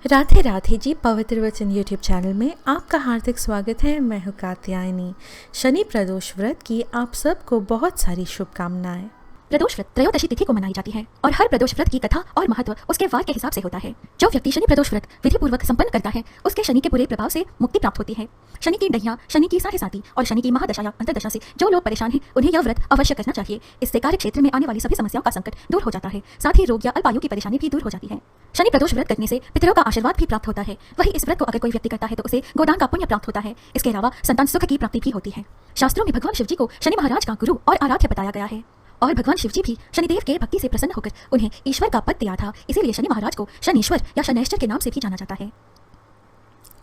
राधे राधे जी। पवित्र वचन YouTube channel में आपका हार्दिक स्वागत है। मैं हूँ कात्यायनी। शनि प्रदोष व्रत की आप सबको बहुत सारी शुभकामनाएं। प्रदोष व्रत त्रयोदशी तिथि को मनाई जाती है और हर प्रदोष व्रत की कथा और महत्व उसके वार के हिसाब से होता है। जो व्यक्ति शनि प्रदोष व्रत विधि पूर्वक संपन्न करता है उसके शनि के बुरे प्रभाव से मुक्ति प्राप्त होती है। शनि की डैया, शनि की साढ़े साती और शनि की महादशा या अंतर्दशा से जो लोग परेशान हैं उन्हें यह व्रत अवश्य करना चाहिए। इससे कार्य क्षेत्र में आने वाली सभी समस्याओं का संकट दूर हो जाता है, साथ ही रोग या अल्पायु की परेशानी भी दूर हो जाती है। शनि प्रदोष व्रत करने से पितरों का आशीर्वाद भी प्राप्त होता है। वही इस व्रत को अगर कोई व्यक्ति करता है तो उसे गोदान का पुण्य प्राप्त होता है। इसके अलावा संतान सुख की प्राप्ति भी होती है। शास्त्रों में भगवान शिव जी को शनि महाराज का गुरु और आराध्य बताया गया है और भगवान शिव जी भी शनिदेव के भक्ति से प्रसन्न होकर उन्हें ईश्वर का पद दिया था। इसीलिए शनि महाराज को शनीश्वर या शनैश्चर के नाम से भी जाना जाता है।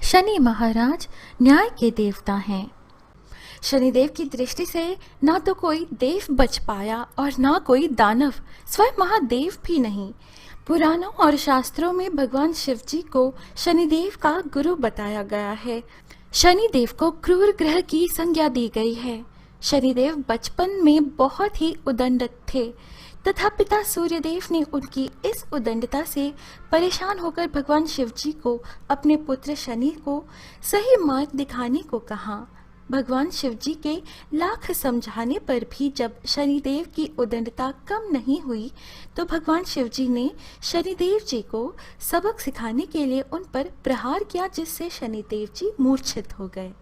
शनि महाराज न्याय के देवता हैं। शनिदेव की दृष्टि से ना तो कोई देव बच पाया और ना कोई दानव, स्वयं महादेव भी नहीं। पुराणों और शास्त्रों में भगवान शिव जी को शनिदेव का गुरु बताया गया है। शनिदेव को क्रूर ग्रह की संज्ञा दी गई है। शनिदेव बचपन में बहुत ही उदंड थे तथा पिता सूर्यदेव ने उनकी इस उदंडता से परेशान होकर भगवान शिव जी को अपने पुत्र शनि को सही मार्ग दिखाने को कहा। भगवान शिव जी के लाख समझाने पर भी जब शनिदेव की उदंडता कम नहीं हुई तो भगवान शिव जी ने शनिदेव जी को सबक सिखाने के लिए उन पर प्रहार किया, जिससे शनिदेव जी मूर्छित हो गए।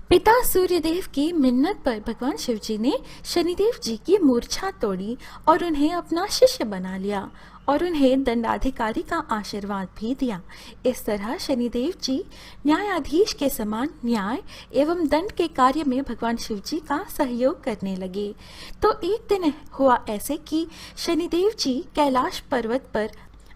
पिता सूर्यदेव की मिन्नत पर भगवान शिव जी ने शनिदेव जी की मूर्छा तोड़ी और उन्हें अपना शिष्य बना लिया और उन्हें दंडाधिकारी का आशीर्वाद भी दिया। इस तरह शनिदेव जी न्यायाधीश के समान न्याय एवं दंड के कार्य में भगवान शिव जी का सहयोग करने लगे। तो एक दिन हुआ ऐसे कि शनिदेव जी कैलाश पर्वत पर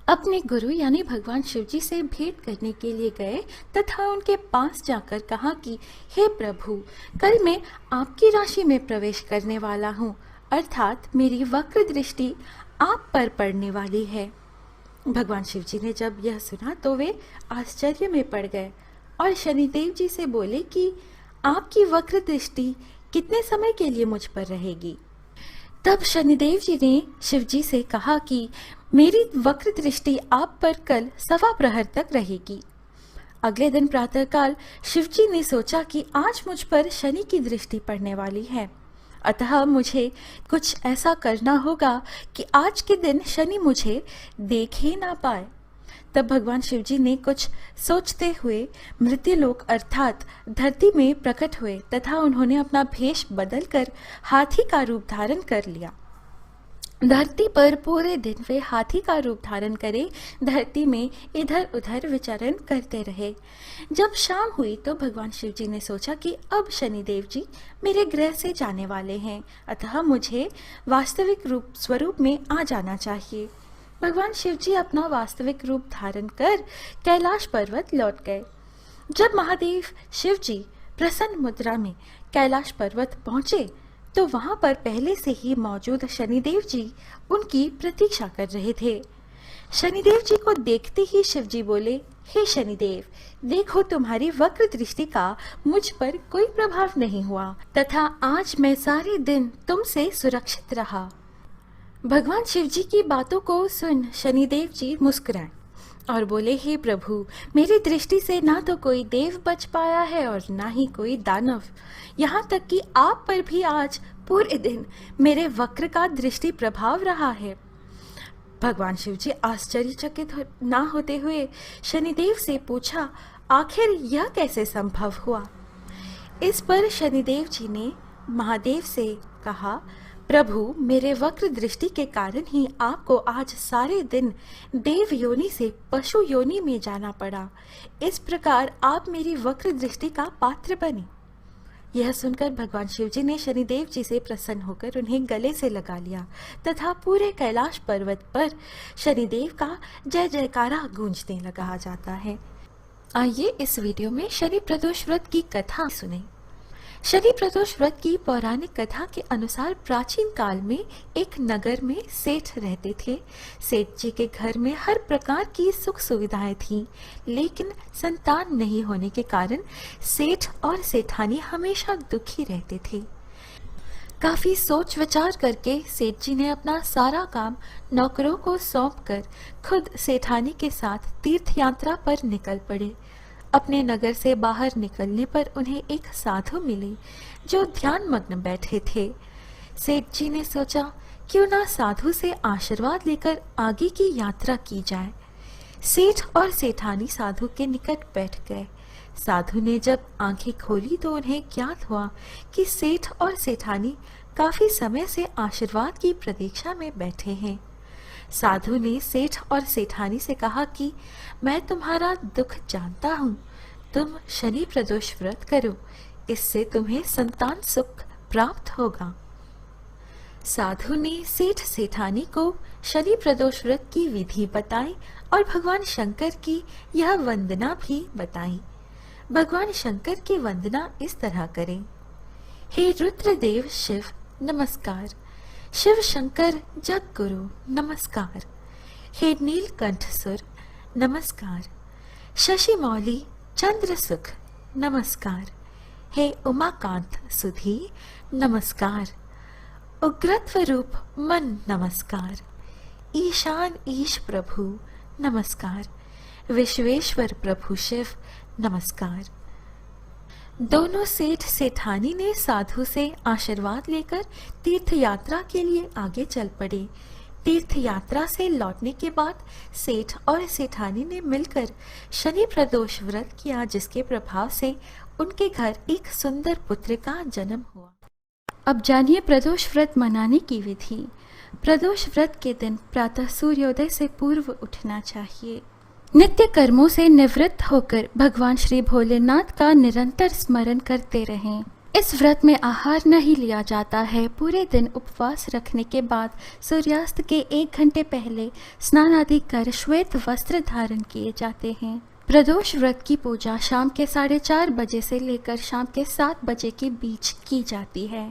अपने गुरु यानी भगवान शिव जी से भेंट करने के लिए गए तथा उनके पास जाकर कहा कि हे प्रभु, कल मैं आपकी राशि में प्रवेश करने वाला हूँ, अर्थात मेरी वक्र दृष्टि आप पर पड़ने वाली है। भगवान शिव जी ने जब यह सुना तो वे आश्चर्य में पड़ गए और शनिदेव जी से बोले कि आपकी वक्र दृष्टि कितने समय के लिए मुझ पर रहेगी। तब शनिदेव जी ने शिव जी से कहा कि मेरी वक्र दृष्टि आप पर कल 1.25 प्रहर तक रहेगी। अगले दिन प्रातःकाल शिव जी ने सोचा कि आज मुझ पर शनि की दृष्टि पड़ने वाली है, अतः मुझे कुछ ऐसा करना होगा कि आज के दिन शनि मुझे देख ही ना पाए। तब भगवान शिव जी ने कुछ सोचते हुए मृत्युलोक अर्थात धरती में प्रकट हुए तथा उन्होंने अपना भेष बदलकर हाथी का रूप धारण कर लिया। धरती पर पूरे दिन वे हाथी का रूप धारण करे धरती में इधर उधर विचरण करते रहे। जब शाम हुई तो भगवान शिव जी ने सोचा कि अब शनिदेव जी मेरे ग्रह से जाने वाले हैं, अतः मुझे वास्तविक रूप स्वरूप में आ जाना चाहिए। भगवान शिव जी अपना वास्तविक रूप धारण कर कैलाश पर्वत लौट गए। जब महादेव शिव जी प्रसन्न मुद्रा में कैलाश पर्वत पहुंचे तो वहां पर पहले से ही मौजूद शनिदेव जी उनकी प्रतीक्षा कर रहे थे। शनिदेव जी को देखते ही शिव जी बोले, हे शनिदेव, देखो तुम्हारी वक्र दृष्टि का मुझ पर कोई प्रभाव नहीं हुआ तथा आज मैं सारे दिन तुमसे सुरक्षित रहा। भगवान शिव जी की बातों को सुन शनिदेव जी मुस्कुराए और बोले, हे प्रभु, मेरी दृष्टि से ना तो कोई देव बच पाया है और ना ही कोई दानव, यहाँ तक कि आप पर भी आज पूरे दिन मेरे वक्र का दृष्टि प्रभाव रहा है। भगवान शिव जी आश्चर्यचकित ना होते हुए शनिदेव से पूछा, आखिर यह कैसे संभव हुआ। इस पर शनिदेव जी ने महादेव से कहा, प्रभु, मेरे वक्र दृष्टि के कारण ही आपको आज सारे दिन देव योनि से पशु योनि में जाना पड़ा। इस प्रकार आप मेरी वक्र दृष्टि का पात्र बने। यह सुनकर भगवान शिव जी ने शनिदेव जी से प्रसन्न होकर उन्हें गले से लगा लिया तथा पूरे कैलाश पर्वत पर शनिदेव का जय जयकारा गूंजने लगा जाता है। आइए इस वीडियो में शनि प्रदोष व्रत की कथा सुने। शनि प्रदोष व्रत की पौराणिक कथा के अनुसार प्राचीन काल में एक नगर में सेठ रहते थे। सेठ जी के घर में हर प्रकार की सुख सुविधाएं थीं, लेकिन संतान नहीं होने के कारण सेठ और सेठानी हमेशा दुखी रहते थे। काफी सोच विचार करके सेठ जी ने अपना सारा काम नौकरों को सौंपकर खुद सेठानी के साथ तीर्थ यात्रा पर निकल पड़े। अपने नगर से बाहर निकलने पर उन्हें एक साधु मिले जो ध्यान मग्न बैठे थे। सेठ जी ने सोचा क्यों ना साधु से आशीर्वाद लेकर आगे की यात्रा की जाए। सेठ और सेठानी साधु के निकट बैठ गए। साधु ने जब आंखें खोली तो उन्हें ज्ञात हुआ कि सेठ और सेठानी काफी समय से आशीर्वाद की प्रतीक्षा में बैठे हैं। साधु ने सेठ और सेठानी से कहा कि मैं तुम्हारा दुख जानता हूँ, तुम शनि प्रदोष व्रत करो, इससे तुम्हें संतान सुख प्राप्त होगा। साधु ने सेठ सेठानी को शनि प्रदोष व्रत की विधि बताई और भगवान शंकर की यह वंदना भी बताई। भगवान शंकर की वंदना इस तरह करें। हे रुद्रदेव शिव नमस्कार, शिव शंकर जग गुरु नमस्कार, हे नीलकंठ सुर नमस्कार, शशि मौली चंद्र सुख नमस्कार, हे उमाकांत सुधी नमस्कार, उग्रत्व रूप मन नमस्कार, ईशान ईश प्रभु नमस्कार, विश्वेश्वर प्रभु शिव नमस्कार। दोनों सेठ सेठानी ने साधु से आशीर्वाद लेकर तीर्थ यात्रा के लिए आगे चल पड़े। तीर्थ यात्रा से लौटने के बाद सेठ और सेठानी ने मिलकर शनि प्रदोष व्रत किया, जिसके प्रभाव से उनके घर एक सुंदर पुत्र का जन्म हुआ। अब जानिए प्रदोष व्रत मनाने की विधि। प्रदोष व्रत के दिन प्रातः सूर्योदय से पूर्व उठना चाहिए। नित्य कर्मों से निवृत्त होकर भगवान श्री भोलेनाथ का निरंतर स्मरण करते रहें। इस व्रत में आहार नहीं लिया जाता है। पूरे दिन उपवास रखने के बाद सूर्यास्त के 1 घंटे पहले स्नान आदि कर श्वेत वस्त्र धारण किए जाते हैं। प्रदोष व्रत की पूजा शाम के 4:30 बजे से लेकर शाम के 7 बजे के बीच की जाती है।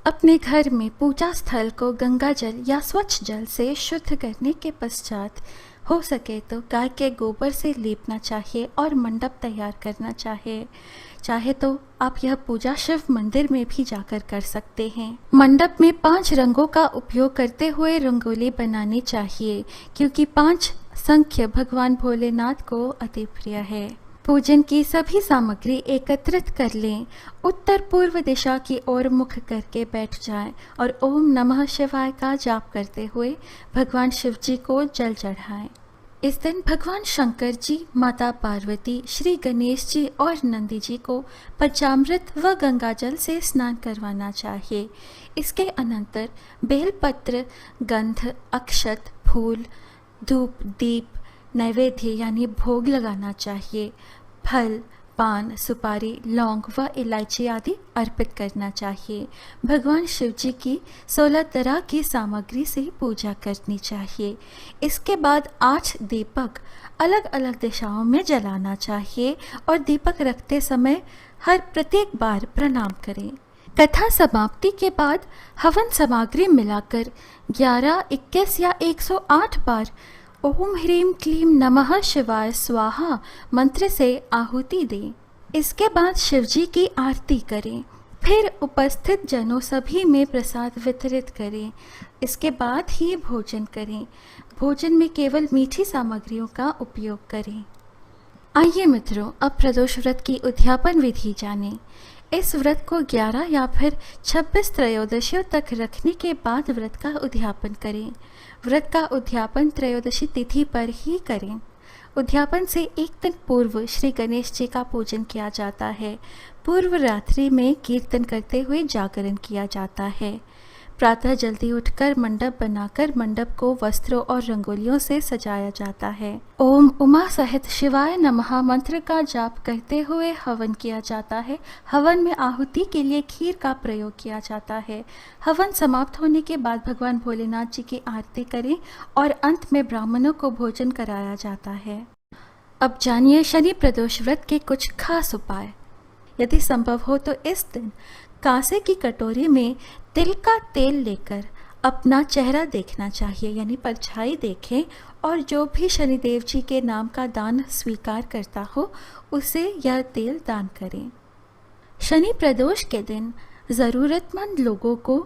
अपने घर में पूजा स्थल को गंगा जल या स्वच्छ जल से शुद्ध करने के पश्चात हो सके तो गाय के गोबर से लीपना चाहिए और मंडप तैयार करना चाहे तो आप यह पूजा शिव मंदिर में भी जाकर कर सकते हैं। मंडप में 5 रंगों का उपयोग करते हुए रंगोली बनानी चाहिए, क्योंकि 5 संख्य भगवान भोलेनाथ को अति प्रिय है। पूजन की सभी सामग्री एकत्रित कर लें। उत्तर पूर्व दिशा की ओर मुख करके बैठ जाएं और ओम नमः शिवाय का जाप करते हुए भगवान शिव जी को जल चढ़ाएं। इस दिन भगवान शंकर जी, माता पार्वती, श्री गणेश जी और नंदी जी को पंचामृत व गंगाजल से स्नान करवाना चाहिए। इसके अनंतर बेलपत्र, गंध, अक्षत, फूल, धूप, दीप, नैवेद्य यानी भोग लगाना चाहिए। फल, पान, सुपारी, लौंग व इलायची आदि अर्पित करना चाहिए। भगवान शिव जी की 16 तरह की सामग्री से पूजा करनी चाहिए। इसके बाद 8 दीपक अलग अलग दिशाओं में जलाना चाहिए और दीपक रखते समय हर प्रत्येक बार प्रणाम करें। कथा समाप्ति के बाद हवन सामग्री मिलाकर 11, 21 या 108 बार ओम ह्रीम क्लीम नमः शिवाय स्वाहा मंत्र से आहुति दें। इसके बाद शिवजी की आरती करें। फिर उपस्थित जनों सभी में प्रसाद वितरित करें। इसके बाद ही भोजन करें। भोजन में केवल मीठी सामग्रियों का उपयोग करें। आइए मित्रों, अब प्रदोष व्रत की उद्यापन विधि जानें। इस व्रत को 11 या फिर 26 त्रयोदशियों तक रखने के बाद व्रत का उद्यापन करें। व्रत का उद्यापन त्रयोदशी तिथि पर ही करें। उद्यापन से एक दिन पूर्व श्री गणेश जी का पूजन किया जाता है। पूर्व रात्रि में कीर्तन करते हुए जागरण किया जाता है। प्रातः जल्दी उठकर मंडप बनाकर मंडप को वस्त्रों और रंगोलियों से सजाया जाता है। ओम उमा सहित शिवाय नमः मंत्र का जाप करते हुए हवन किया जाता है। हवन में आहुति के लिए खीर का प्रयोग किया जाता है। हवन समाप्त होने के बाद भगवान भोलेनाथ जी की आरती करें और अंत में ब्राह्मणों को भोजन कराया जाता है। अब जानिए शनि प्रदोष व्रत के कुछ खास उपाय। यदि संभव हो तो इस दिन कांसे की कटोरी में तिल का तेल लेकर अपना चेहरा देखना चाहिए, यानी परछाई देखें, और जो भी शनिदेव जी के नाम का दान स्वीकार करता हो उसे यह तेल दान करें। शनि प्रदोष के दिन ज़रूरतमंद लोगों को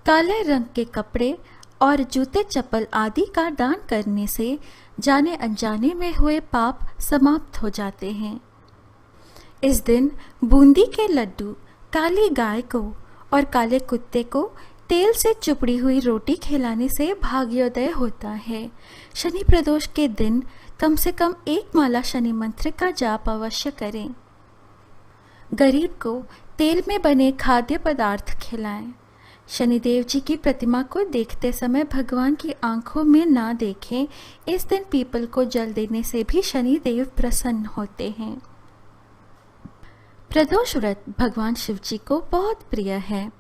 काले रंग के कपड़े और जूते चप्पल आदि का दान करने से जाने अनजाने में हुए पाप समाप्त हो जाते हैं। इस दिन बूंदी के लड्डू, काली गाय को और काले कुत्ते को तेल से चुपड़ी हुई रोटी खिलाने से भाग्योदय होता है। शनि प्रदोष के दिन कम से कम 1 माला शनि मंत्र का जाप अवश्य करें। गरीब को तेल में बने खाद्य पदार्थ खिलाएं। शनिदेव जी की प्रतिमा को देखते समय भगवान की आंखों में ना देखें। इस दिन पीपल को जल देने से भी शनिदेव प्रसन्न होते हैं। प्रदोष व्रत भगवान शिव जी को बहुत प्रिय है।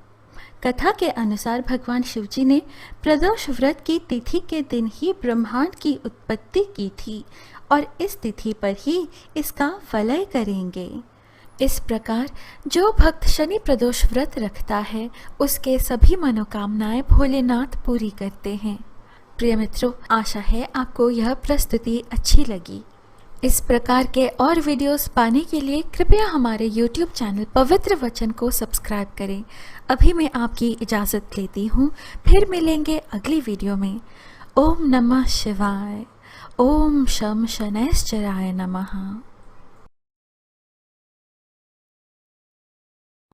कथा के अनुसार भगवान शिव जी ने प्रदोष व्रत की तिथि के दिन ही ब्रह्मांड की उत्पत्ति की थी और इस तिथि पर ही इसका वलय करेंगे। इस प्रकार जो भक्त शनि प्रदोष व्रत रखता है उसके सभी मनोकामनाएं भोलेनाथ पूरी करते हैं। प्रिय मित्रों, आशा है आपको यह प्रस्तुति अच्छी लगी। इस प्रकार के और वीडियोस पाने के लिए कृपया हमारे YouTube चैनल पवित्र वचन को सब्सक्राइब करें। अभी मैं आपकी इजाज़त लेती हूँ, फिर मिलेंगे अगली वीडियो में। ओम नमः शिवाय। ओम शम शनैश्चराय नमः।